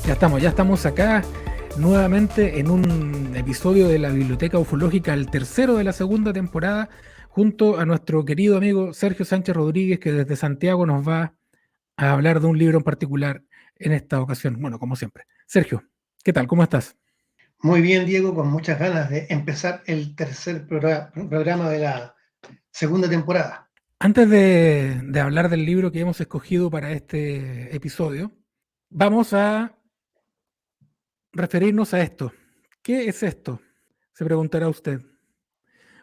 Ya estamos acá nuevamente en un episodio de la Biblioteca Ufológica, el tercero de la segunda temporada, junto a nuestro querido amigo Sergio Sánchez Rodríguez, que desde Santiago nos va a hablar de un libro en particular en esta ocasión. Bueno, como siempre. Sergio, ¿qué tal? ¿Cómo estás? Muy bien, Diego, con muchas ganas de empezar el tercer programa de la segunda temporada. Antes de hablar del libro que hemos escogido para este episodio, vamos a referirnos a esto. ¿Qué es esto? Se preguntará usted.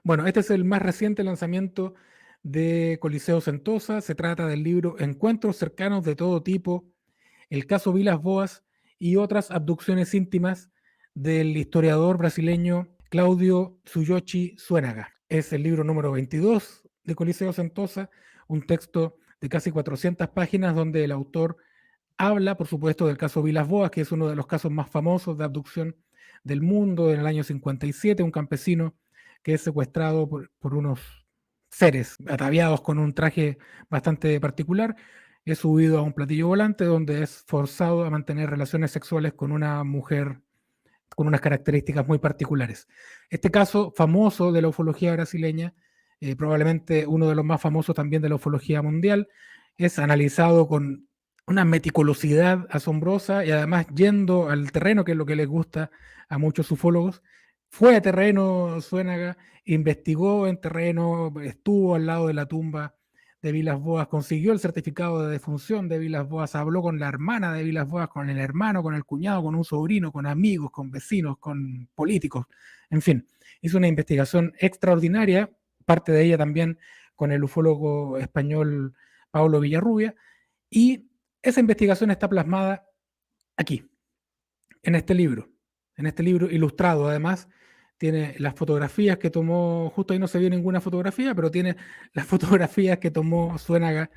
Bueno, este es el más reciente lanzamiento de Coliseo Sentosa. Se trata del libro Encuentros cercanos de todo tipo, el caso Vilas Boas y otras abducciones íntimas del historiador brasileño Claudio Tsuyoshi Suénaga. Es el libro número 22 de Coliseo Sentosa, un texto de casi 400 páginas donde el autor habla, por supuesto, del caso Vilas Boas, que es uno de los casos más famosos de abducción del mundo en el año 57, un campesino que es secuestrado por unos seres ataviados con un traje bastante particular, es subido a un platillo volante donde es forzado a mantener relaciones sexuales con una mujer con unas características muy particulares. Este caso famoso de la ufología brasileña, probablemente uno de los más famosos también de la ufología mundial, es analizado con una meticulosidad asombrosa y además yendo al terreno, que es lo que les gusta a muchos ufólogos. Fue a terreno Suénaga, investigó en terreno, estuvo al lado de la tumba de Vilas Boas, consiguió el certificado de defunción de Vilas Boas, habló con la hermana de Vilas Boas, con el hermano, con el cuñado, con un sobrino, con amigos, con vecinos, con políticos, en fin. Hizo una investigación extraordinaria, parte de ella también con el ufólogo español Pablo Villarrubia, y esa investigación está plasmada aquí, en este libro ilustrado además, tiene las fotografías que tomó, justo ahí no se vio ninguna fotografía, pero tiene las fotografías que tomó Suénaga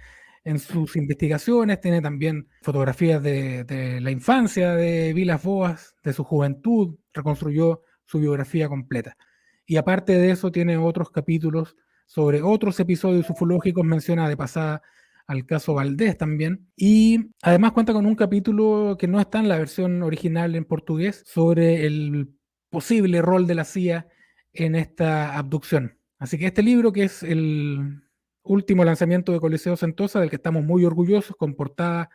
en sus investigaciones, tiene también fotografías de la infancia de Vilas Boas, de su juventud, reconstruyó su biografía completa. Y aparte de eso tiene otros capítulos sobre otros episodios ufológicos, menciona de pasada al caso Valdés también. Y además cuenta con un capítulo que no está en la versión original en portugués sobre el posible rol de la CIA en esta abducción. Así que este libro, que es el último lanzamiento de Coliseo Sentosa, del que estamos muy orgullosos, con portada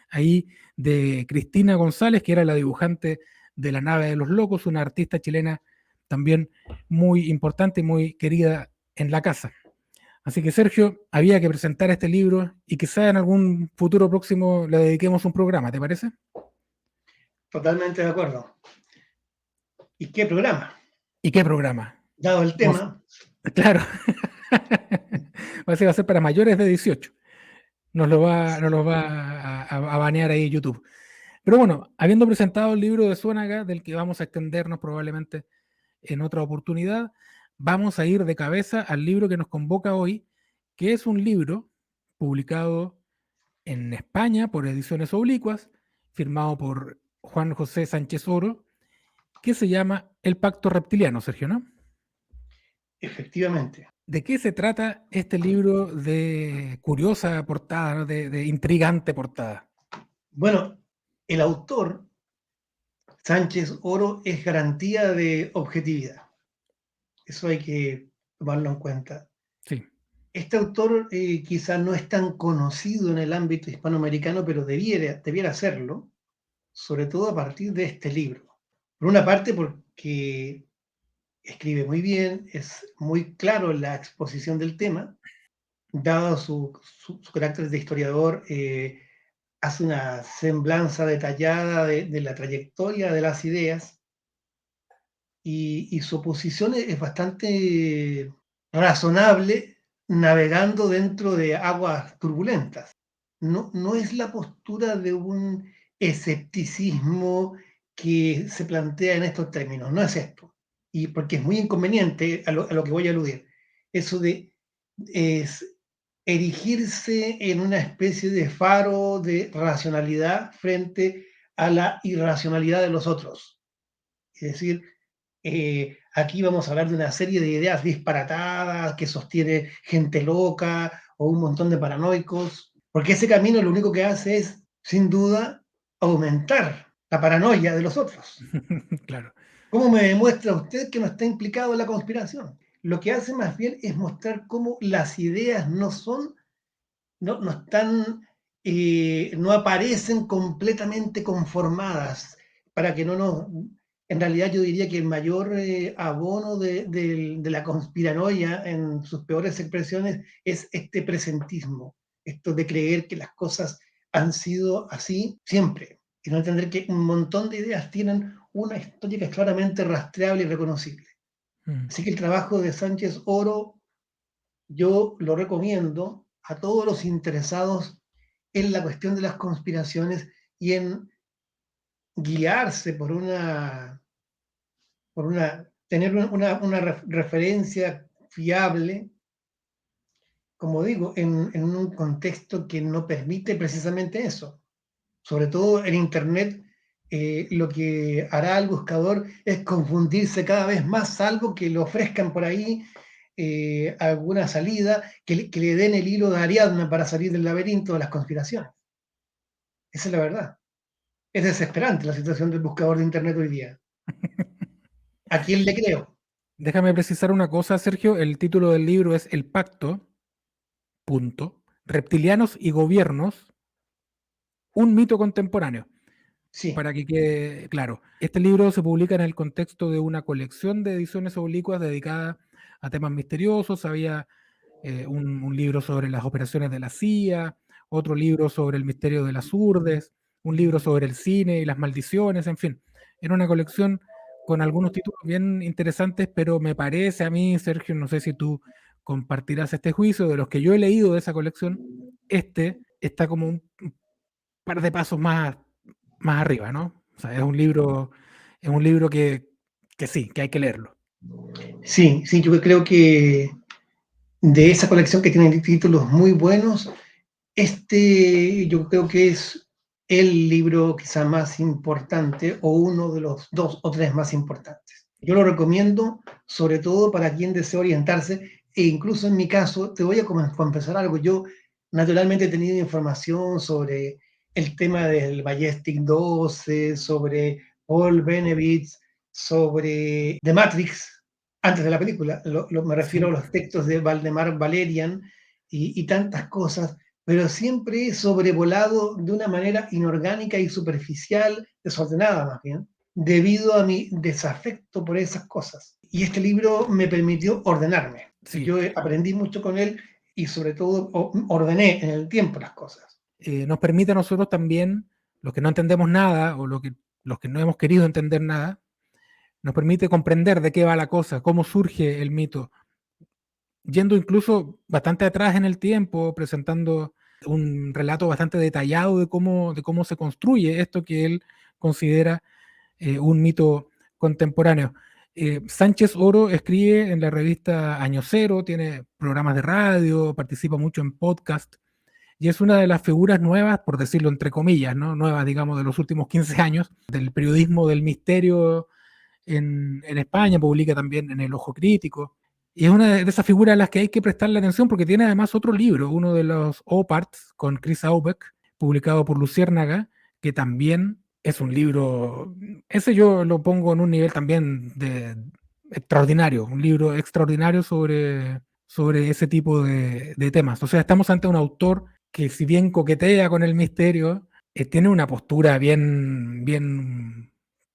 ahí de Cristina González, que era la dibujante de La nave de los locos, una artista chilena también muy importante y muy querida en la casa. Así que Sergio, había que presentar este libro y quizá en algún futuro próximo le dediquemos un programa, ¿te parece? Totalmente de acuerdo. ¿Y qué programa? ¿Y qué programa? Dado el Vamos, tema, claro, va a ser para mayores de 18. Nos lo va a banear ahí YouTube. Pero bueno, habiendo presentado el libro de Suénaga, del que vamos a extendernos probablemente en otra oportunidad, vamos a ir de cabeza al libro que nos convoca hoy, que es un libro publicado en España por Ediciones Oblicuas, firmado por Juan José Sánchez Oro, que se llama El Pacto Reptiliano, Sergio, ¿no? efectivamente. ¿De qué se trata este libro de curiosa portada, ¿no? De intrigante portada? Bueno, el autor, Sánchez Oro, es garantía de objetividad. Eso hay que tomarlo en cuenta. Sí. Este autor quizás no es tan conocido en el ámbito hispanoamericano, pero debiera serlo, sobre todo a partir de este libro. Por una parte, porque escribe muy bien, es muy claro en la exposición del tema, dado su carácter de historiador, hace una semblanza detallada de la trayectoria de las ideas y su posición es bastante razonable navegando dentro de aguas turbulentas. No es la postura de un escepticismo que se plantea en estos términos, no es esto. Y porque es muy inconveniente a lo que voy a aludir. Eso de es erigirse en una especie de faro de racionalidad frente a la irracionalidad de los otros. Es decir, aquí vamos a hablar de una serie de ideas disparatadas que sostiene gente loca o un montón de paranoicos, porque ese camino lo único que hace es, sin duda, aumentar la paranoia de los otros. Claro. ¿Cómo me demuestra usted que no está implicado en la conspiración? Lo que hace más bien es mostrar cómo las ideas no están, no aparecen completamente conformadas, para que no nos... En realidad yo diría que el mayor abono de la conspiranoia en sus peores expresiones es este presentismo, esto de creer que las cosas han sido así siempre, y no entender que un montón de ideas tienen una historia que es claramente rastreable y reconocible. Mm. Así que el trabajo de Sánchez Oro yo lo recomiendo a todos los interesados en la cuestión de las conspiraciones y en guiarse tener una referencia fiable, como digo, en un contexto que no permite precisamente eso. Sobre todo en Internet, lo que hará el buscador es confundirse cada vez más, algo que le ofrezcan por ahí alguna salida, que le den el hilo de Ariadna para salir del laberinto de las conspiraciones. Esa es la verdad. Es desesperante la situación del buscador de Internet hoy día. ¿A quién le creo? Déjame precisar una cosa, Sergio. El título del libro es El Pacto, punto, reptilianos y gobiernos, un mito contemporáneo. Sí, Para que quede claro, este libro se publica en el contexto de una colección de ediciones oblicuas dedicada a temas misteriosos. Había un libro sobre las operaciones de la CIA, otro libro sobre el misterio de las urdes, un libro sobre el cine y las maldiciones, en fin. Era una colección con algunos títulos bien interesantes, pero me parece a mí, Sergio, no sé si tú compartirás este juicio, de los que yo he leído de esa colección, este está como un par de pasos más arriba, ¿no? O sea, es un libro que sí, que hay que leerlo. sí, sí, yo creo que de esa colección que tiene títulos muy buenos, este yo creo que es el libro quizá más importante o uno de los dos o tres más importantes. Yo lo recomiendo sobre todo para quien desea orientarse e incluso en mi caso, te voy a confesar algo, yo naturalmente he tenido información sobre el tema del Majestic 12, sobre Paul Benevitz, sobre The Matrix, antes de la película, me refiero Sí. a los textos de Valdemar Valerian y tantas cosas, pero siempre he sobrevolado de una manera inorgánica y superficial, desordenada más bien, debido a mi desafecto por esas cosas. Y este libro me permitió ordenarme. Sí. Yo aprendí mucho con él y sobre todo ordené en el tiempo las cosas. Nos permite a nosotros también, los que no entendemos nada o los que no hemos querido entender nada, nos permite comprender de qué va la cosa, cómo surge el mito, yendo incluso bastante atrás en el tiempo, presentando un relato bastante detallado de cómo se construye esto que él considera un mito contemporáneo. Sánchez Oro escribe en la revista Año Cero, tiene programas de radio, participa mucho en podcast y es una de las figuras nuevas, por decirlo entre comillas, ¿no? Nuevas, digamos, de los últimos 15 años, del periodismo del misterio en España, publica también en El Ojo Crítico. Y es una de esas figuras a las que hay que prestarle atención porque tiene además otro libro, uno de los Oparts con Chris Aubeck, publicado por Luciérnaga, que también es un libro, ese yo lo pongo en un nivel también de extraordinario, un libro extraordinario sobre ese tipo de temas. O sea, estamos ante un autor que si bien coquetea con el misterio, tiene una postura bien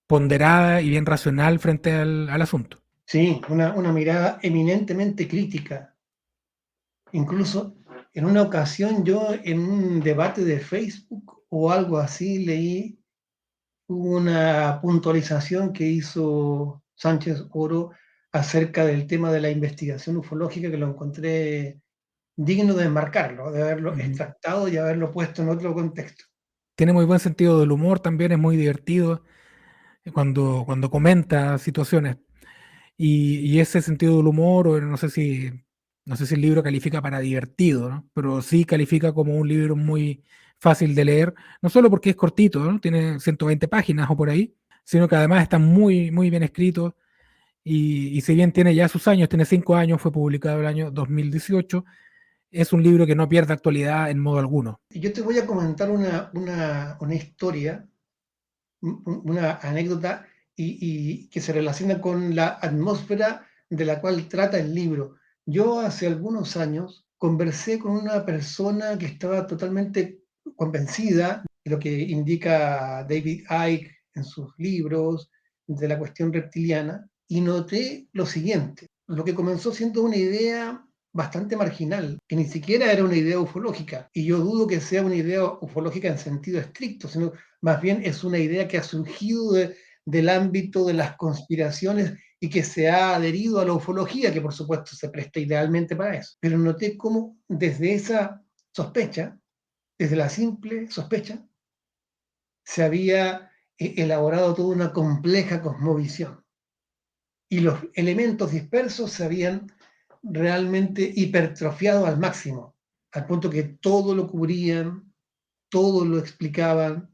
ponderada y bien racional frente al asunto. Sí, una mirada eminentemente crítica. Incluso en una ocasión yo en un debate de Facebook o algo así leí una puntualización que hizo Sánchez Oro acerca del tema de la investigación ufológica que lo encontré digno de enmarcarlo, de haberlo Ujú. extractado y haberlo puesto en otro contexto. Tiene muy buen sentido del humor, también es muy divertido cuando comenta situaciones. Y ese sentido del humor, o no sé si el libro califica para divertido, ¿no? Pero sí califica como un libro muy fácil de leer, no solo porque es cortito, ¿no? Tiene 120 páginas o por ahí, sino que además está muy bien escrito. Y si bien tiene ya sus años, tiene 5 años, fue publicado el año 2018, es un libro que no pierde actualidad en modo alguno. Y yo te voy a comentar una historia una anécdota y que se relaciona con la atmósfera de la cual trata el libro. Yo hace algunos años conversé con una persona que estaba totalmente convencida de lo que indica David Icke en sus libros, de la cuestión reptiliana, y noté lo siguiente: lo que comenzó siendo una idea bastante marginal, que ni siquiera era una idea ufológica, y yo dudo que sea una idea ufológica en sentido estricto, sino más bien es una idea que ha surgido del ámbito de las conspiraciones y que se ha adherido a la ufología, que por supuesto se presta idealmente para eso. Pero noté cómo desde esa sospecha, desde la simple sospecha, se había elaborado toda una compleja cosmovisión. Y los elementos dispersos se habían realmente hipertrofiado al máximo, al punto que todo lo cubrían, todo lo explicaban,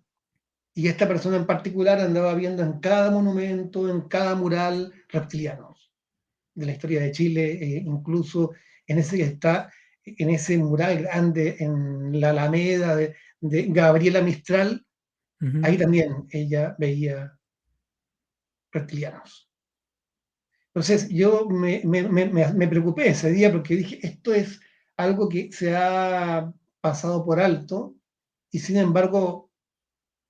y esta persona en particular andaba viendo en cada monumento, en cada mural, reptilianos de la historia de Chile, incluso en ese que está en ese mural grande en la Alameda de Gabriela Mistral, Ujú. ahí también ella veía reptilianos. Entonces yo me preocupé ese día porque dije, esto es algo que se ha pasado por alto y sin embargo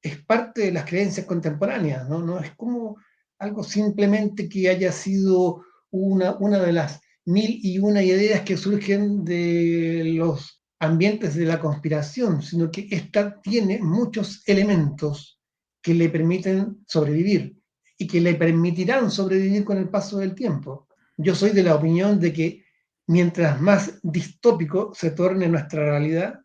es parte de las creencias contemporáneas, ¿no? No es como algo simplemente que haya sido una de las mil y una ideas que surgen de los ambientes de la conspiración, sino que esta tiene muchos elementos que le permiten sobrevivir y que le permitirán sobrevivir con el paso del tiempo. Yo soy de la opinión de que mientras más distópico se torne nuestra realidad,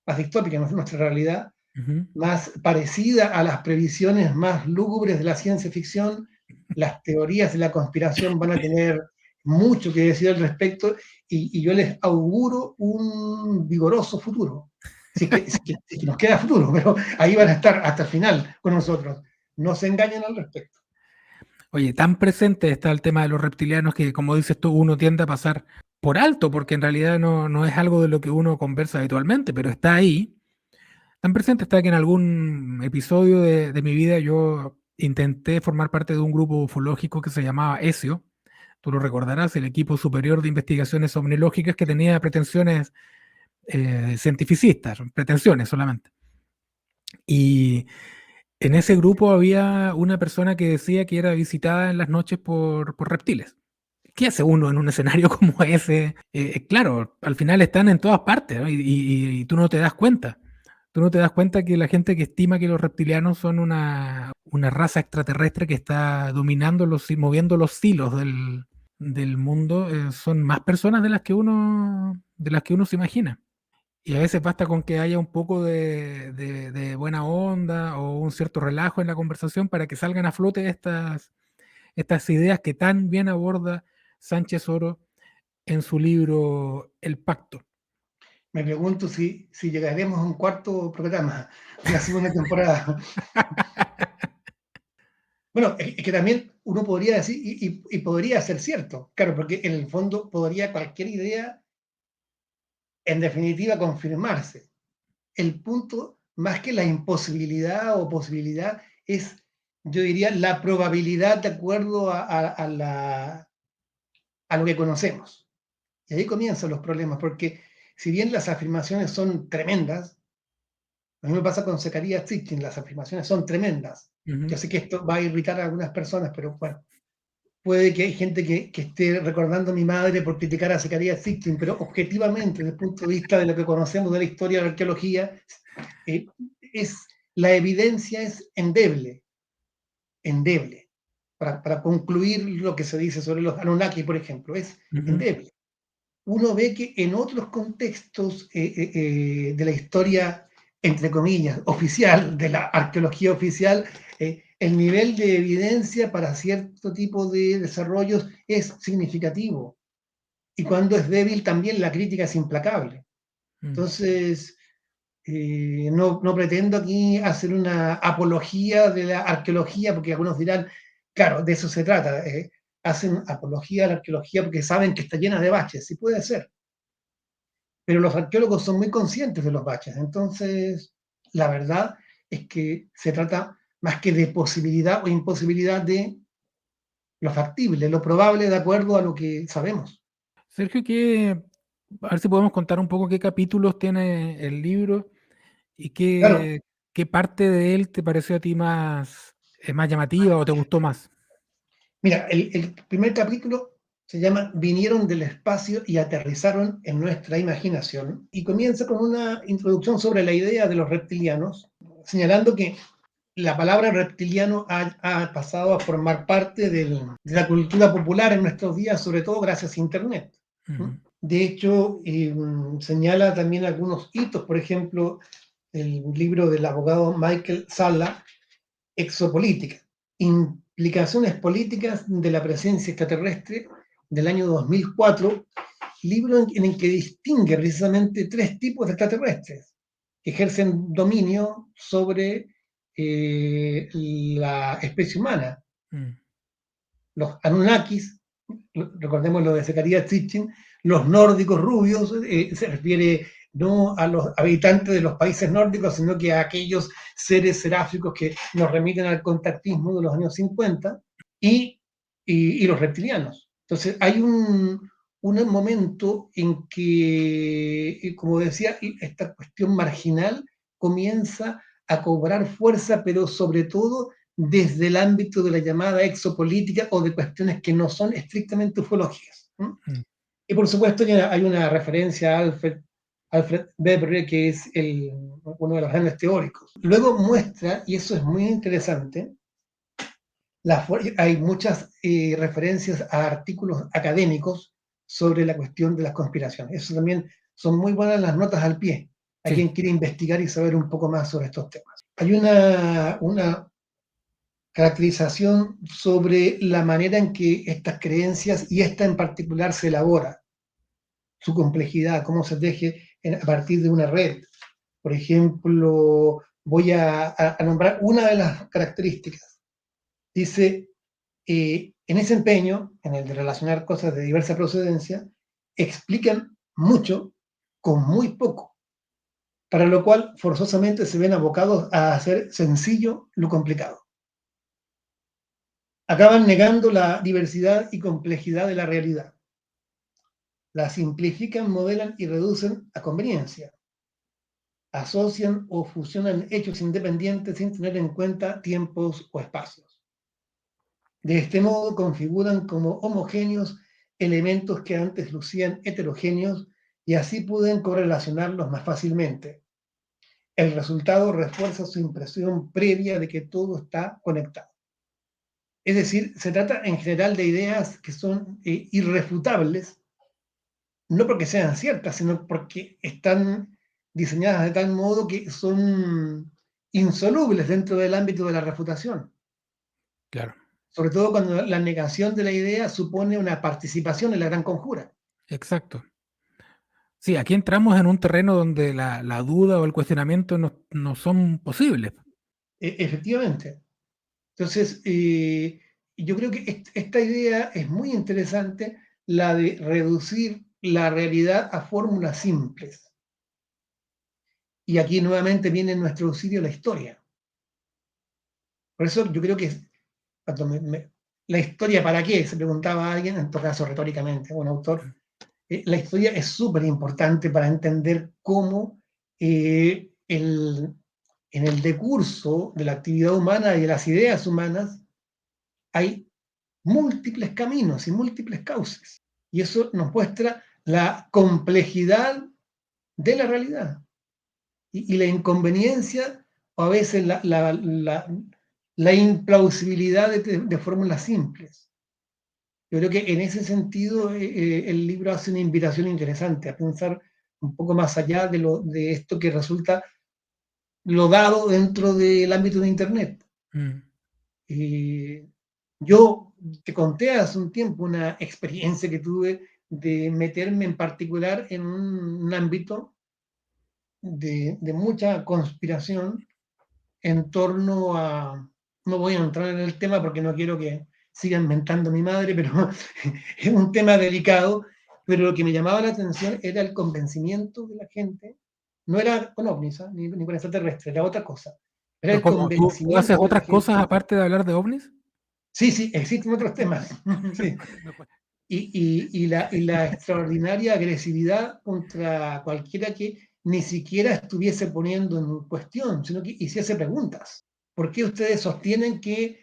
más distópica nuestra realidad, Ujú. más parecida a las previsiones más lúgubres de la ciencia ficción, las teorías de la conspiración van a tener mucho que decir al respecto y yo les auguro un vigoroso futuro. Si es que nos queda futuro, pero ahí van a estar hasta el final con nosotros. No se engañen al respecto. Oye, tan presente está el tema de los reptilianos que, como dices tú, uno tiende a pasar por alto, porque en realidad no es algo de lo que uno conversa habitualmente, pero está ahí. Tan presente está que en algún episodio de mi vida yo intenté formar parte de un grupo ufológico que se llamaba ESIO. Tú lo recordarás, el Equipo Superior de Investigaciones Omnilógicas, que tenía pretensiones cientificistas, pretensiones solamente. Y en ese grupo había una persona que decía que era visitada en las noches por reptiles. ¿Qué hace uno en un escenario como ese? Claro, al final están en todas partes, ¿no? Y tú no te das cuenta. Tú no te das cuenta que la gente que estima que los reptilianos son una raza extraterrestre que está dominando moviendo los hilos del mundo, son más personas de las que uno se imagina. Y a veces basta con que haya un poco de buena onda o un cierto relajo en la conversación para que salgan a flote estas ideas que tan bien aborda Sánchez Oro en su libro El Pacto. Me pregunto si llegaremos a un cuarto programa, una segunda temporada. Bueno, es que también uno podría decir, y podría ser cierto, claro, porque en el fondo podría cualquier idea, en definitiva, confirmarse. El punto, más que la imposibilidad o posibilidad, es, yo diría, la probabilidad de acuerdo a lo que conocemos. Y ahí comienzan los problemas, porque si bien las afirmaciones son tremendas, a mí me pasa con Zecarías Sitchin, las afirmaciones son tremendas. Ujú. Yo sé que esto va a irritar a algunas personas, pero bueno, puede que hay gente que esté recordando a mi madre por criticar a Zecarías Sitchin, pero objetivamente, desde el punto de vista de lo que conocemos de la historia de la arqueología, eh, es, la evidencia es endeble, endeble. Para concluir lo que se dice sobre los Anunnaki, por ejemplo, es Ujú. endeble. Uno ve que en otros contextos de la historia, entre comillas, oficial, de la arqueología oficial, el nivel de evidencia para cierto tipo de desarrollos es significativo. Y cuando es débil, también la crítica es implacable. Mm. Entonces, no pretendo aquí hacer una apología de la arqueología, porque algunos dirán, claro, de eso se trata. Hacen apología de la arqueología porque saben que está llena de baches, sí puede ser, pero los arqueólogos son muy conscientes de los baches. Entonces, la verdad es que se trata más que de posibilidad o imposibilidad de lo factible, lo probable de acuerdo a lo que sabemos. Sergio, a ver si podemos contar un poco qué capítulos tiene el libro y Claro, qué parte de él te pareció a ti más llamativa o te gustó más. mira, el primer capítulo se llama Vinieron del espacio y aterrizaron en nuestra imaginación y comienza con una introducción sobre la idea de los reptilianos, señalando que la palabra reptiliano ha pasado a formar parte de la cultura popular en nuestros días, sobre todo gracias a Internet. Ujú. De hecho, señala también algunos hitos, por ejemplo, el libro del abogado Michael Salla, Exopolítica, implicaciones políticas de la presencia extraterrestre del año 2004, libro en el que distingue precisamente tres tipos de extraterrestres que ejercen dominio sobre la especie humana. Mm. Los Anunnakis, recordemos lo de Zecarías Sitchin, los nórdicos rubios, se refiere no a los habitantes de los países nórdicos, sino que a aquellos seres seráficos que nos remiten al contactismo de los años 50, y los reptilianos. Entonces hay un momento en que, como decía, esta cuestión marginal comienza a cobrar fuerza, pero sobre todo desde el ámbito de la llamada exopolítica o de cuestiones que no son estrictamente ufológicas. Mm. Y por supuesto ya hay una referencia a Alfred Webre, que es uno de los grandes teóricos. Luego muestra, y eso es muy interesante, hay muchas referencias a artículos académicos sobre la cuestión de las conspiraciones. Eso también son muy buenas las notas al pie a Sí, quien quiere investigar y saber un poco más sobre estos temas. Hay una caracterización sobre la manera en que estas creencias, y esta en particular, se elabora, su complejidad, cómo se teje a partir de una red. Por ejemplo, voy a nombrar una de las características. Dice, en ese empeño, en el de relacionar cosas de diversa procedencia, explican mucho con muy poco, para lo cual forzosamente se ven abocados a hacer sencillo lo complicado. Acaban negando la diversidad y complejidad de la realidad. La simplifican, modelan y reducen a conveniencia. Asocian o fusionan hechos independientes sin tener en cuenta tiempos o espacios. De este modo configuran como homogéneos elementos que antes lucían heterogéneos y así pueden correlacionarlos más fácilmente. El resultado refuerza su impresión previa de que todo está conectado. Es decir, se trata en general de ideas que son irrefutables, no porque sean ciertas, sino porque están diseñadas de tal modo que son insolubles dentro del ámbito de la refutación, claro, sobre todo cuando la negación de la idea supone una participación en la gran conjura. exacto. Sí, aquí entramos en un terreno donde la duda o el cuestionamiento no son posibles. Efectivamente. Entonces, yo creo que esta idea es muy interesante, la de reducir la realidad a fórmulas simples. Y aquí nuevamente viene en nuestro auxilio la historia. Por eso yo creo que cuando la historia para qué, se preguntaba alguien, en todo caso retóricamente, un autor, la historia es súper importante para entender cómo en el decurso de la actividad humana y de las ideas humanas hay múltiples caminos y múltiples causas. Y eso nos muestra la complejidad de la realidad y la inconveniencia o a veces la implausibilidad de fórmulas simples. Yo creo que en ese sentido el libro hace una invitación interesante a pensar un poco más allá de esto que resulta lo dado dentro del ámbito de Internet. Mm. Eh, yo te conté hace un tiempo una experiencia que tuve de meterme en particular en un ámbito de mucha conspiración en torno a, no voy a entrar en el tema porque no quiero que sigan mentando a mi madre, pero es un tema delicado, pero lo que me llamaba la atención era el convencimiento de la gente, no era con ovnis, ni con extraterrestres, era otra cosa, Pero Pero el ¿cómo? ¿Tú haces convencimiento de la otras cosas gente. aparte de hablar de ovnis? Sí, sí, existen otros temas. Sí. Me cu- Y la extraordinaria agresividad contra cualquiera que ni siquiera estuviese poniendo en cuestión, sino que hiciese preguntas. ¿Por qué ustedes sostienen que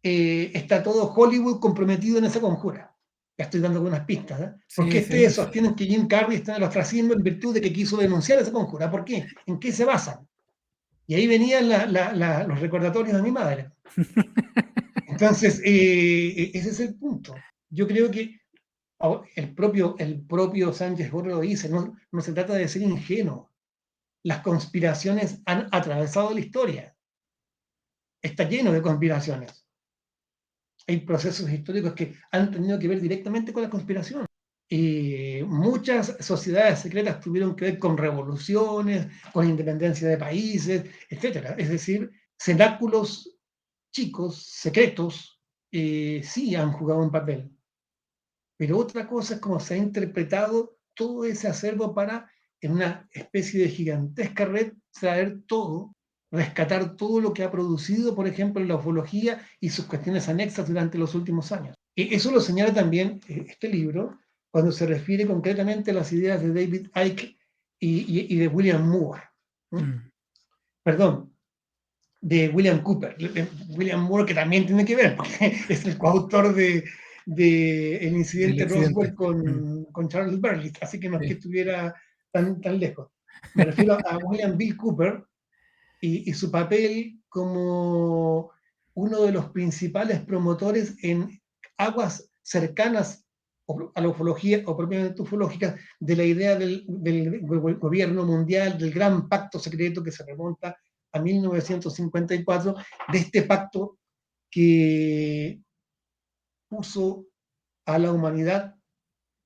está todo Hollywood comprometido en esa conjura? Ya estoy dando algunas pistas. ¿Eh? ¿Por qué Sí, sí. ustedes sostienen que Jim Carrey está en el ostracismo en virtud de que quiso denunciar esa conjura? ¿Por qué? ¿En qué se basan? Y ahí venían los recordatorios de mi madre. Entonces, ese es el punto. Yo creo que el propio Sánchez Boro lo dice, no se trata de ser ingenuo. Las conspiraciones han atravesado la historia. Está lleno de conspiraciones. Hay procesos históricos que han tenido que ver directamente con la conspiración. Muchas sociedades secretas tuvieron que ver con revoluciones, con independencia de países, etcétera. Es decir, cenáculos chicos, secretos, sí han jugado un papel. Pero otra cosa es cómo se ha interpretado todo ese acervo para, en una especie de gigantesca red, traer todo, rescatar todo lo que ha producido, por ejemplo, la ufología y sus cuestiones anexas durante los últimos años. Eso lo señala también este libro cuando se refiere concretamente a las ideas de David Icke y de William Moore. ¿Mm? Mm, Perdón, de William Cooper. William Moore, que también tiene que ver, porque es el coautor de el del incidente accidente. Roswell Mm, con Charles Berlitz, así que no es que sí. estuviera tan lejos. Me refiero a William Bill Cooper y su papel como uno de los principales promotores en aguas cercanas a la ufología o propiamente ufológica de la idea del gobierno mundial, del gran pacto secreto que se remonta a 1954, de este pacto que puso a la humanidad,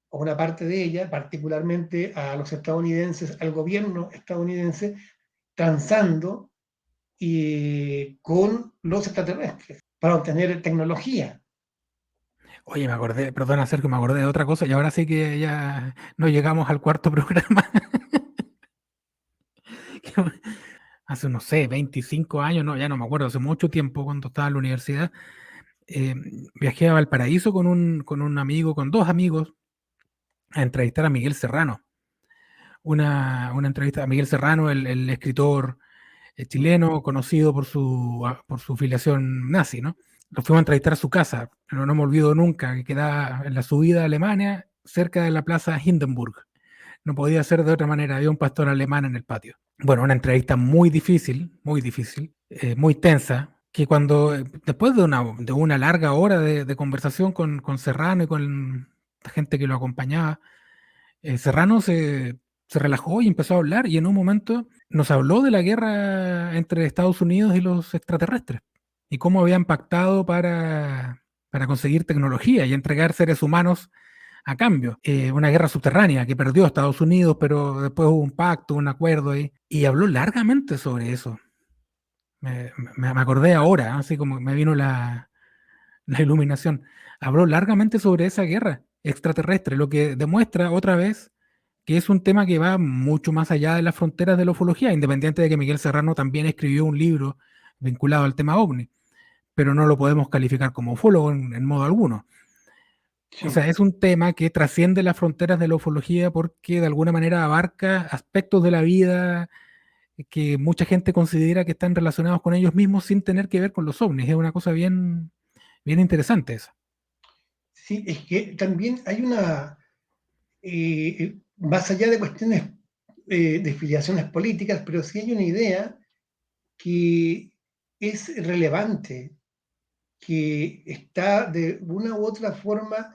o una parte de ella, particularmente a los estadounidenses, al gobierno estadounidense, transando con los extraterrestres para obtener tecnología. Oye, me acordé, perdona Sergio, me acordé de otra cosa y ahora sí que ya no llegamos al cuarto programa. Hace, no sé, 25 años, no, ya no me acuerdo, hace mucho tiempo cuando estaba en la universidad, eh, viajé a Valparaíso con un amigo, con dos amigos, a entrevistar a Miguel Serrano. Una entrevista a Miguel Serrano, el escritor chileno, conocido por su filiación nazi, ¿no? Lo fuimos a entrevistar a su casa, pero no me olvido nunca, que quedaba en la subida a Alemania, cerca de la plaza Hindenburg. No podía ser de otra manera, había un pastor alemán en el patio. Bueno, una entrevista muy difícil, muy tensa, que después de una larga hora de conversación con Serrano y con la gente que lo acompañaba, Serrano se relajó y empezó a hablar y en un momento nos habló de la guerra entre Estados Unidos y los extraterrestres y cómo habían pactado para conseguir tecnología y entregar seres humanos a cambio. Una guerra subterránea que perdió Estados Unidos, pero después hubo un pacto, un acuerdo ahí, y habló largamente sobre eso. Me acordé ahora, así como me vino la iluminación. Habló largamente sobre esa guerra extraterrestre, lo que demuestra otra vez que es un tema que va mucho más allá de las fronteras de la ufología, independiente de que Miguel Serrano también escribió un libro vinculado al tema ovni, pero no lo podemos calificar como ufólogo en modo alguno. O Sí. sea, es un tema que trasciende las fronteras de la ufología porque de alguna manera abarca aspectos de la vida que mucha gente considera que están relacionados con ellos mismos sin tener que ver con los ovnis. Es una cosa bien, bien interesante esa. Sí, es que también hay más allá de cuestiones de filiaciones políticas, pero sí hay una idea que es relevante, que está de una u otra forma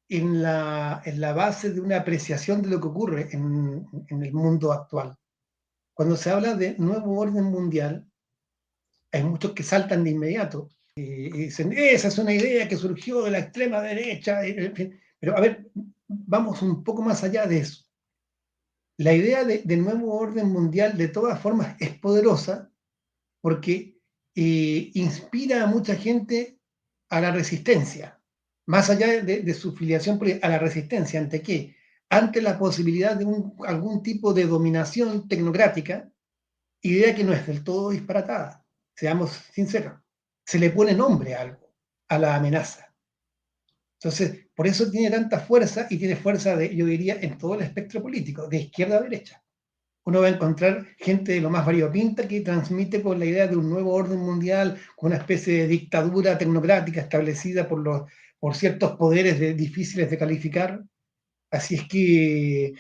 en la base de una apreciación de lo que ocurre en el mundo actual. Cuando se habla de nuevo orden mundial, hay muchos que saltan de inmediato y dicen, esa es una idea que surgió de la extrema derecha, en fin. Pero a ver, vamos un poco más allá de eso. La idea de nuevo orden mundial de todas formas es poderosa porque inspira a mucha gente a la resistencia, más allá de su filiación a la resistencia. ¿Ante qué? Ante la posibilidad de algún tipo de dominación tecnocrática, idea que no es del todo disparatada. seamos sinceros, se le pone nombre a algo, a la amenaza. Entonces, por eso tiene tanta fuerza y tiene fuerza, yo diría, en todo el espectro político, de izquierda a derecha. Uno va a encontrar gente de lo más variopinta que transmite con la idea de un nuevo orden mundial, con una especie de dictadura tecnocrática establecida por ciertos poderes difíciles de calificar. Así es que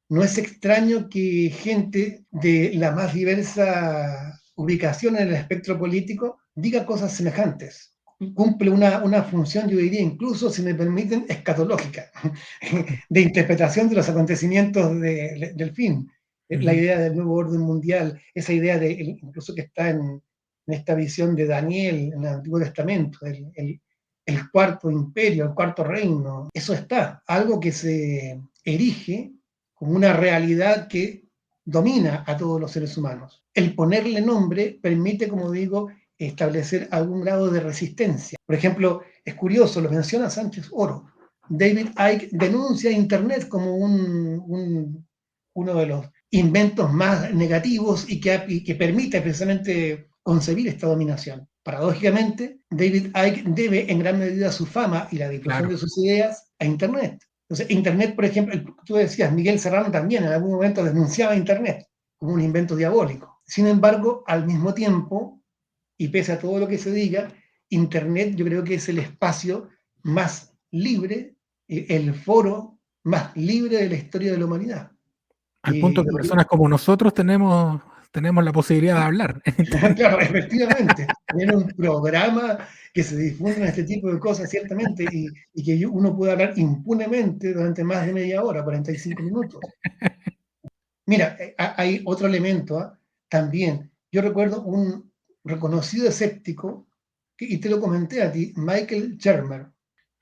no es extraño que gente de la más diversa ubicación en el espectro político diga cosas semejantes. Cumple una función, yo diría, incluso, si me permiten, escatológica, de interpretación de los acontecimientos del fin. La idea del nuevo orden mundial, esa idea incluso que está en esta visión de Daniel en el Antiguo Testamento, el cuarto imperio, el cuarto reino, eso está, algo que se erige como una realidad que domina a todos los seres humanos. El ponerle nombre permite, como digo, establecer algún grado de resistencia. Por ejemplo, es curioso, lo menciona Sánchez Oro. David Icke denuncia a Internet como uno de los inventos más negativos y que permite precisamente concebir esta dominación. Paradójicamente, David Icke debe en gran medida su fama y la difusión de sus ideas a Internet. Entonces, Internet, por ejemplo, tú decías, Miguel Serrano también en algún momento denunciaba Internet como un invento diabólico. Sin embargo, al mismo tiempo, y pese a todo lo que se diga, Internet yo creo que es el espacio más libre, el foro más libre de la historia de la humanidad. Al punto que personas como nosotros tenemos la posibilidad de hablar. Claro, efectivamente. Tener un programa que se difunda en este tipo de cosas, ciertamente, y que uno pueda hablar impunemente durante más de media hora, 45 minutos. Mira, hay otro elemento también. Yo recuerdo un reconocido escéptico, y te lo comenté a ti, Michael Shermer.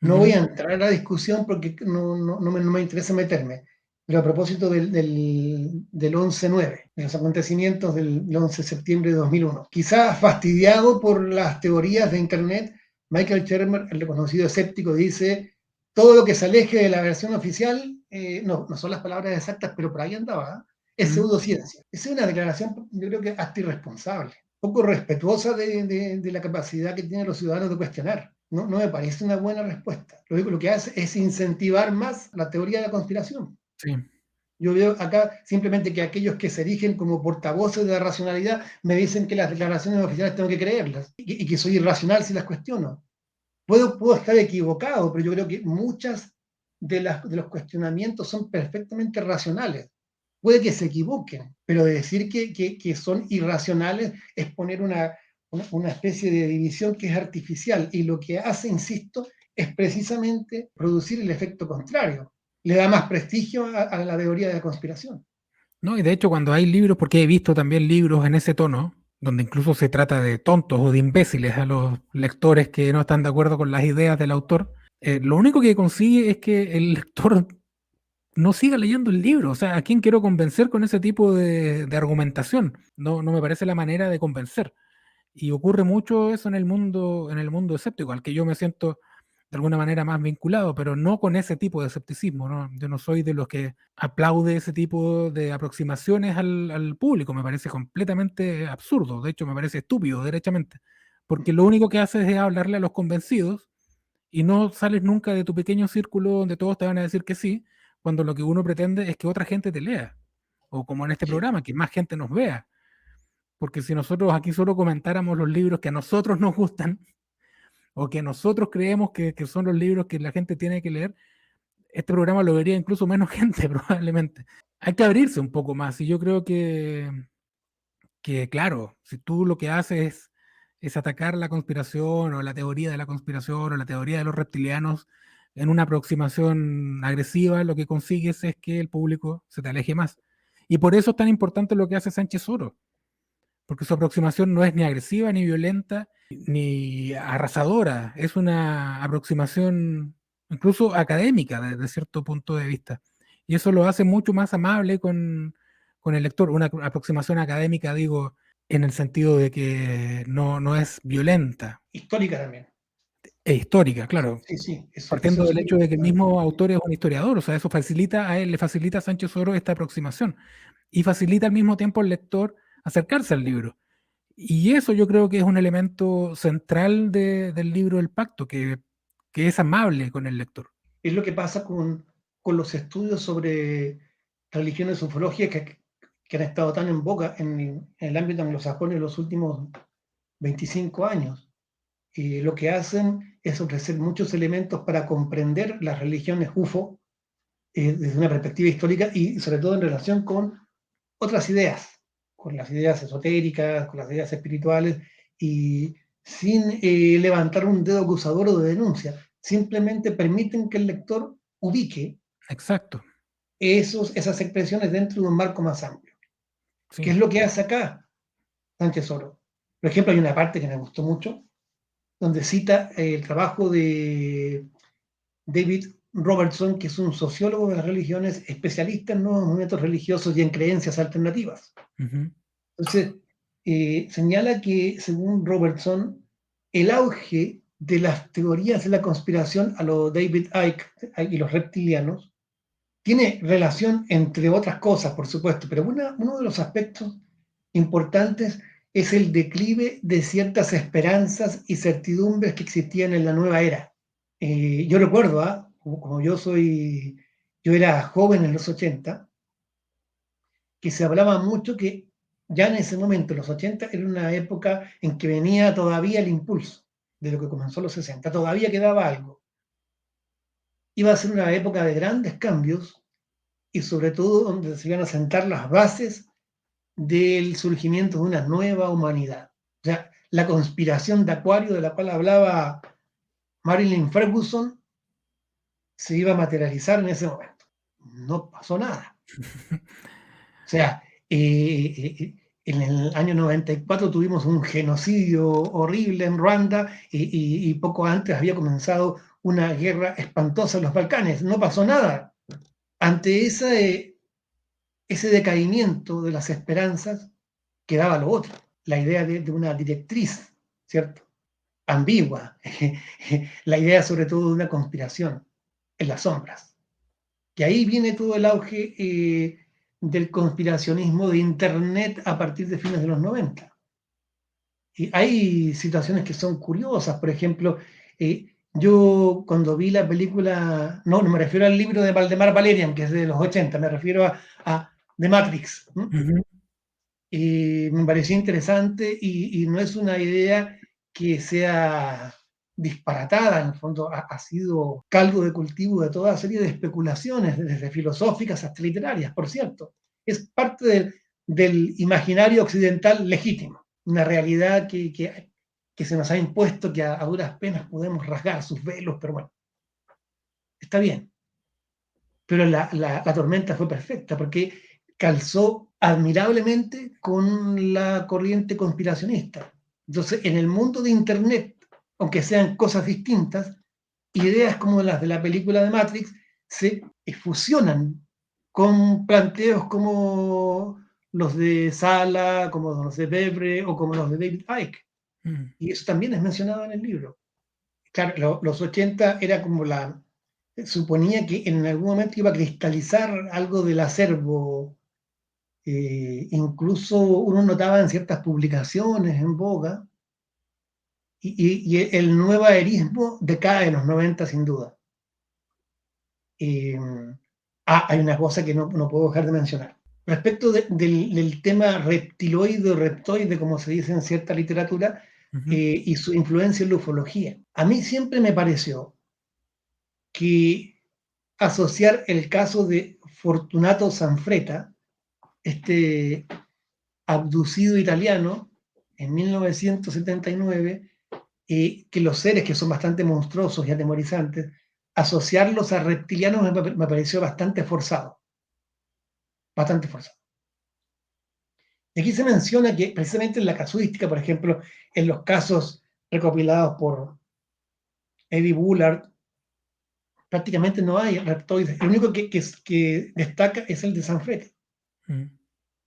No voy a entrar a la discusión porque no me interesa meterme, pero a propósito del 11/9, de los acontecimientos del 11 de septiembre de 2001. Quizás fastidiado por las teorías de Internet, Michael Shermer, el reconocido escéptico, dice, todo lo que se aleje de la versión oficial, no son las palabras exactas, pero por ahí andaba, es pseudociencia. Esa es una declaración, yo creo que hasta irresponsable, poco respetuosa de la capacidad que tienen los ciudadanos de cuestionar. No me parece una buena respuesta. Lo que hace es incentivar más la teoría de la conspiración. Sí. Yo veo acá simplemente que aquellos que se erigen como portavoces de la racionalidad me dicen que las declaraciones oficiales tengo que creerlas y que soy irracional si las cuestiono. Puedo estar equivocado, pero yo creo que muchas de los cuestionamientos son perfectamente racionales. Puede que se equivoquen, pero decir que son irracionales es poner una especie de división que es artificial y lo que hace, insisto, es precisamente producir el efecto contrario. Le da más prestigio a la teoría de la conspiración. No, y de hecho cuando hay libros, porque he visto también libros en ese tono, donde incluso se trata de tontos o de imbéciles a los lectores que no están de acuerdo con las ideas del autor, lo único que consigue es que el lector no siga leyendo el libro. O sea, ¿a quién quiero convencer con ese tipo de argumentación? No me parece la manera de convencer. Y ocurre mucho eso en el mundo escéptico, al que yo me siento de alguna manera más vinculado, pero no con ese tipo de escepticismo, ¿no? Yo no soy de los que aplaude ese tipo de aproximaciones al público, me parece completamente absurdo, de hecho me parece estúpido, derechamente, porque lo único que haces es hablarle a los convencidos y no sales nunca de tu pequeño círculo donde todos te van a decir que sí, cuando lo que uno pretende es que otra gente te lea, o como en este programa, que más gente nos vea. Porque si nosotros aquí solo comentáramos los libros que a nosotros nos gustan, o que nosotros creemos que son los libros que la gente tiene que leer, este programa lo vería incluso menos gente probablemente. Hay que abrirse un poco más y yo creo que claro, si tú lo que haces es atacar la conspiración o la teoría de la conspiración o la teoría de los reptilianos en una aproximación agresiva, lo que consigues es que el público se te aleje más. Y por eso es tan importante lo que hace Sánchez Oro, porque su aproximación no es ni agresiva, ni violenta, ni arrasadora, es una aproximación incluso académica desde cierto punto de vista. Y eso lo hace mucho más amable con el lector, una aproximación académica, digo, en el sentido de que no es violenta. Histórica también. E histórica, claro. Sí, eso Partiendo del es hecho de que el mismo autor es un historiador, o sea, eso facilita a él, le facilita a Sánchez Oro esta aproximación y facilita al mismo tiempo al lector acercarse al libro. Y eso yo creo que es un elemento central del libro del pacto, que es amable con el lector. Es lo que pasa con los estudios sobre religiones ufológicas que han estado tan en boca en el ámbito anglosajón en los últimos 25 años. Y lo que hacen es ofrecer muchos elementos para comprender las religiones UFO desde una perspectiva histórica y sobre todo en relación con otras ideas, con las ideas esotéricas, con las ideas espirituales, y sin levantar un dedo acusador o de denuncia. Simplemente permiten que el lector ubique Exacto, esas expresiones dentro de un marco más amplio. ¿Qué sí. es lo que hace acá Sánchez Oro? Por ejemplo, hay una parte que me gustó mucho, donde cita el trabajo de David Robertson, que es un sociólogo de las religiones, especialista en nuevos movimientos religiosos y en creencias alternativas. Ujú, Entonces, señala que, según Robertson, el auge de las teorías de la conspiración a lo David Icke y los reptilianos tiene relación, entre otras cosas, por supuesto, pero uno de los aspectos importantes es el declive de ciertas esperanzas y certidumbres que existían en la nueva era. Yo recuerdo, como yo era joven en los 80, que se hablaba mucho que ya en ese momento, los 80, era una época en que venía todavía el impulso de lo que comenzó en los 60, todavía quedaba algo. Iba a ser una época de grandes cambios y sobre todo donde se iban a sentar las bases del surgimiento de una nueva humanidad. O sea, la conspiración de Acuario de la cual hablaba Marilyn Ferguson se iba a materializar en ese momento. No pasó nada. O sea, en el año 94 tuvimos un genocidio horrible en Ruanda y poco antes había comenzado una guerra espantosa en los Balcanes. No pasó nada. Ante ese decaimiento de las esperanzas, quedaba lo otro, la idea de una directriz, ¿cierto? Ambigua, la idea sobre todo de una conspiración en las sombras. Y ahí viene todo el auge del conspiracionismo de Internet a partir de fines de los 90. Y hay situaciones que son curiosas, por ejemplo, yo cuando vi la película, no me refiero al libro de Valdemar Valerian, que es de los 80, me refiero a The Matrix. ujú. Me pareció interesante y no es una idea que sea disparatada, en el fondo ha sido caldo de cultivo de toda serie de especulaciones, desde filosóficas hasta literarias, por cierto. Es parte del imaginario occidental legítimo, una realidad que se nos ha impuesto, que a duras penas podemos rasgar sus velos, pero bueno, está bien. Pero la tormenta fue perfecta porque calzó admirablemente con la corriente conspiracionista. Entonces, en el mundo de Internet, aunque sean cosas distintas, ideas como las de la película de Matrix se fusionan con planteos como los de Sala, como los de Bebre o como los de David Icke. Mm. Y eso también es mencionado en el libro. Claro, los 80 era como suponía que en algún momento iba a cristalizar algo del acervo. Incluso uno notaba en ciertas publicaciones en boga, y el nuevaerismo decae en los 90 sin duda. Eh, hay una cosa que no puedo dejar de mencionar. Respecto del tema reptiloide o reptoide, como se dice en cierta literatura, Ujú. y su influencia en la ufología. A mí siempre me pareció que asociar el caso de Fortunato Sanfretta, este abducido italiano, en 1979, que los seres que son bastante monstruosos y atemorizantes, asociarlos a reptilianos me pareció bastante forzado, bastante forzado. Y aquí se menciona que precisamente en la casuística, por ejemplo, en los casos recopilados por Eddie Bullard, prácticamente no hay reptoides. El único que destaca es el de Sanfretta. Mm.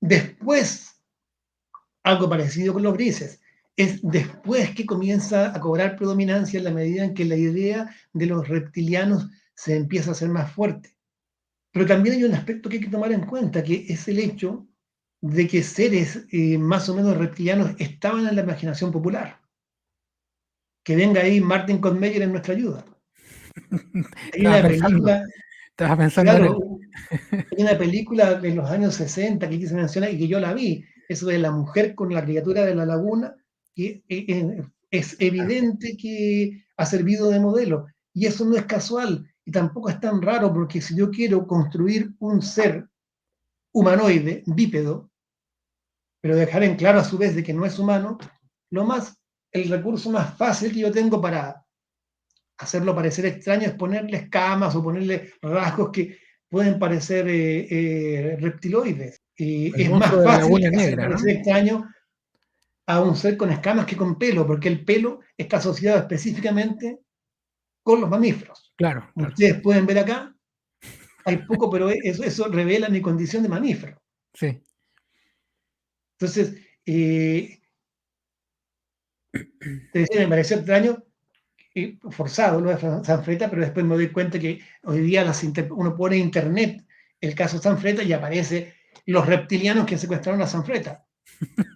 Después, algo parecido con los grises, es después que comienza a cobrar predominancia en la medida en que la idea de los reptilianos se empieza a hacer más fuerte. Pero también hay un aspecto que hay que tomar en cuenta, que es el hecho de que seres más o menos reptilianos estaban en la imaginación popular. Que venga ahí Martin Kottmeyer en nuestra ayuda. Hay Estaba una pensando, película, estaba pensando en claro, él. hay una película de los años 60 que aquí se menciona y que yo la vi, eso de la mujer con la criatura de la laguna, que es evidente que ha servido de modelo. Y eso no es casual y tampoco es tan raro, porque si yo quiero construir un ser humanoide, bípedo, pero dejar en claro a su vez de que no es humano, el recurso más fácil que yo tengo para hacerlo parecer extraño es ponerle escamas o ponerle rasgos que pueden parecer reptiloides. El Es monstruo más de la fácil laguna hacer negra, ¿no? parecer extraño a un ser con escamas que con pelo, porque el pelo está asociado específicamente con los mamíferos. Claro, Como claro. ustedes pueden ver acá, hay poco, pero eso revela mi condición de mamífero. Sí. Entonces, te decía, me pareció extraño, forzado lo de Sanfretta, pero después me doy cuenta que hoy día uno pone en internet el caso Sanfretta y aparece los reptilianos que secuestraron a Sanfretta.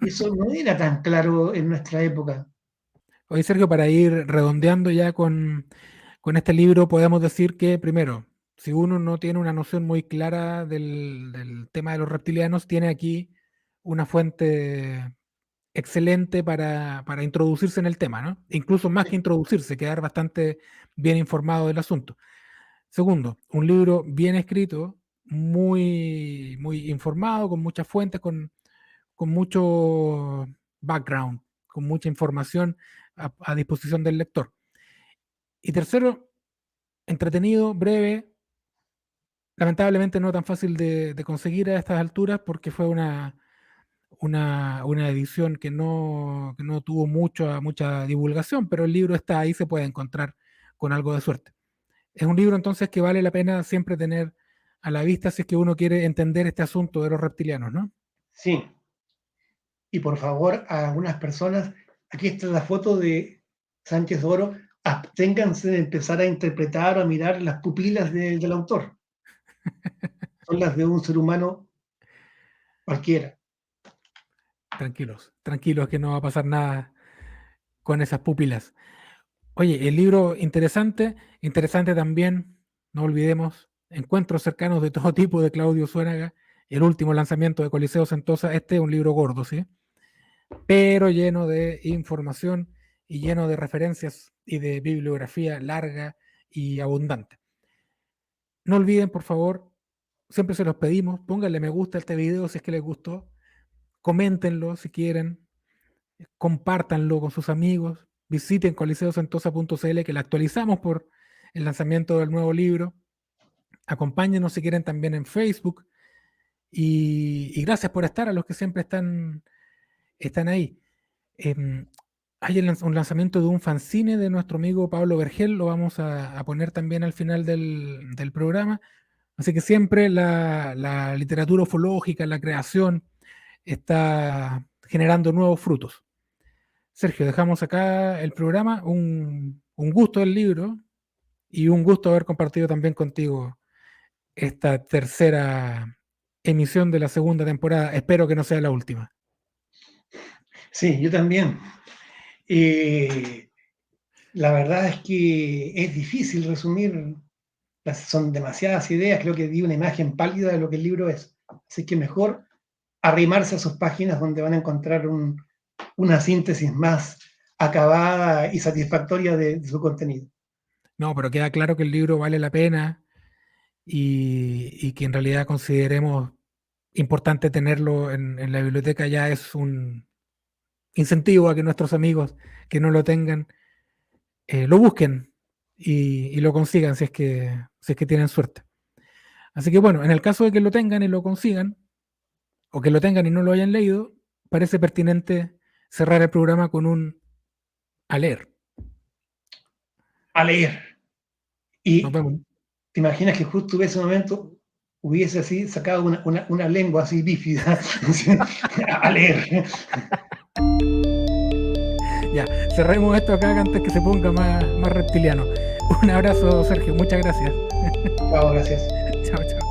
Y eso no era tan claro en nuestra época. Oye, Sergio, para ir redondeando ya con este libro, podemos decir que, primero, si uno no tiene una noción muy clara del tema de los reptilianos, tiene aquí una fuente excelente para introducirse en el tema, ¿no? Incluso más que introducirse, quedar bastante bien informado del asunto. Segundo, un libro bien escrito, muy, muy informado, con muchas fuentes, con mucho background, con mucha información a disposición del lector. Y tercero, entretenido, breve, lamentablemente no tan fácil de conseguir a estas alturas porque fue una edición que no tuvo mucha divulgación, pero el libro está ahí, se puede encontrar con algo de suerte. Es un libro entonces que vale la pena siempre tener a la vista si es que uno quiere entender este asunto de los reptilianos, ¿no? Sí. Y por favor, a algunas personas, aquí está la foto de Sánchez Oro, absténganse de empezar a interpretar o a mirar las pupilas del autor. Son las de un ser humano cualquiera. Tranquilos, tranquilos que no va a pasar nada con esas pupilas. Oye, el libro interesante, interesante también, no olvidemos, Encuentros cercanos de todo tipo de Claudio Zuénaga, el último lanzamiento de Coliseo Sentosa. Este es un libro gordo, ¿sí? Pero lleno de información y lleno de referencias y de bibliografía larga y abundante. No olviden, por favor, siempre se los pedimos, pónganle me gusta a este video si es que les gustó, coméntenlo si quieren, compártanlo con sus amigos, visiten coliseosentosa.cl que la actualizamos por el lanzamiento del nuevo libro, acompáñenos si quieren también en Facebook y gracias por estar a los que siempre están ahí. Hay un lanzamiento de un fanzine de nuestro amigo Pablo Vergel, lo vamos a poner también al final del programa. Así que siempre la literatura ufológica, la creación, está generando nuevos frutos. Sergio, dejamos acá el programa. Un gusto el libro y un gusto haber compartido también contigo esta tercera emisión de la segunda temporada. Espero que no sea la última. Sí, yo también. La verdad es que es difícil resumir, son demasiadas ideas, creo que di una imagen pálida de lo que el libro es. Así que mejor arrimarse a sus páginas donde van a encontrar una síntesis más acabada y satisfactoria de su contenido. No, pero queda claro que el libro vale la pena y que en realidad consideremos importante tenerlo en la biblioteca ya es un incentivo a que nuestros amigos que no lo tengan lo busquen y lo consigan si es que tienen suerte. Así que bueno, en el caso de que lo tengan y lo consigan, o que lo tengan y no lo hayan leído, parece pertinente cerrar el programa con un a leer. A leer. Nos Y vemos. te imaginas que justo en ese momento hubiese así sacado una lengua así bífida a leer. Ya, cerremos esto acá antes que se ponga más reptiliano. Un abrazo, Sergio. Muchas gracias. Chao, gracias. Chao, chao.